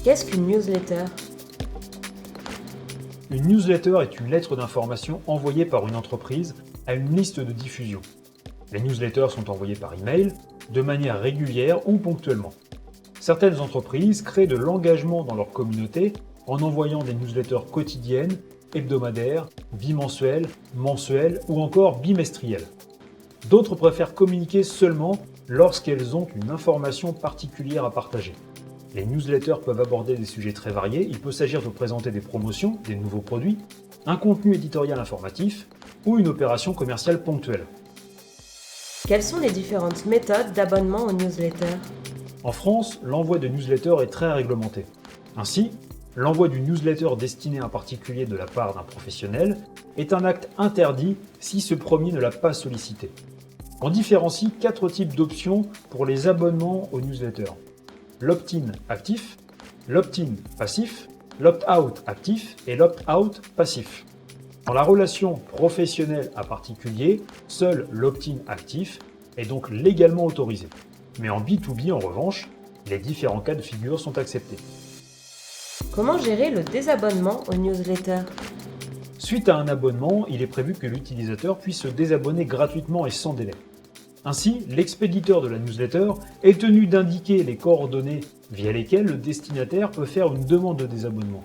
Qu'est-ce qu'une newsletter? Une newsletter est une lettre d'information envoyée par une entreprise à une liste de diffusion. Les newsletters sont envoyées par email, de manière régulière ou ponctuellement. Certaines entreprises créent de l'engagement dans leur communauté en envoyant des newsletters quotidiennes, hebdomadaires, bimensuelles, mensuelles ou encore bimestrielles. D'autres préfèrent communiquer seulement lorsqu'elles ont une information particulière à partager. Les newsletters peuvent aborder des sujets très variés. Il peut s'agir de présenter des promotions, des nouveaux produits, un contenu éditorial informatif ou une opération commerciale ponctuelle. Quelles sont les différentes méthodes d'abonnement aux newsletters? En France, l'envoi de newsletters est très réglementé. Ainsi, l'envoi d'une newsletter destinée à un particulier de la part d'un professionnel est un acte interdit si ce premier ne l'a pas sollicité. On différencie 4 types d'options pour les abonnements aux newsletters. L'opt-in actif, l'opt-in passif, l'opt-out actif et l'opt-out passif. Dans la relation professionnelle à particulier, seul l'opt-in actif est donc légalement autorisé. Mais en B2B, en revanche, les différents cas de figure sont acceptés. Comment gérer le désabonnement aux newsletters? Suite à un abonnement, il est prévu que l'utilisateur puisse se désabonner gratuitement et sans délai. Ainsi, l'expéditeur de la newsletter est tenu d'indiquer les coordonnées via lesquelles le destinataire peut faire une demande de désabonnement.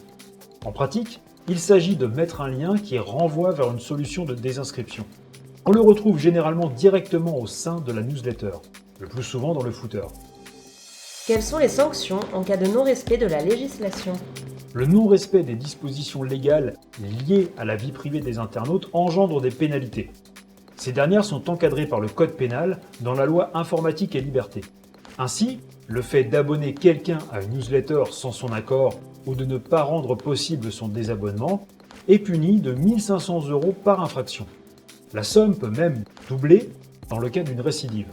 En pratique, il s'agit de mettre un lien qui renvoie vers une solution de désinscription. On le retrouve généralement directement au sein de la newsletter, le plus souvent dans le footer. Quelles sont les sanctions en cas de non-respect de la législation? Le non-respect des dispositions légales liées à la vie privée des internautes engendre des pénalités. Ces dernières sont encadrées par le code pénal dans la loi informatique et liberté. Ainsi, le fait d'abonner quelqu'un à une newsletter sans son accord ou de ne pas rendre possible son désabonnement est puni de 1 500 € par infraction. La somme peut même doubler dans le cas d'une récidive.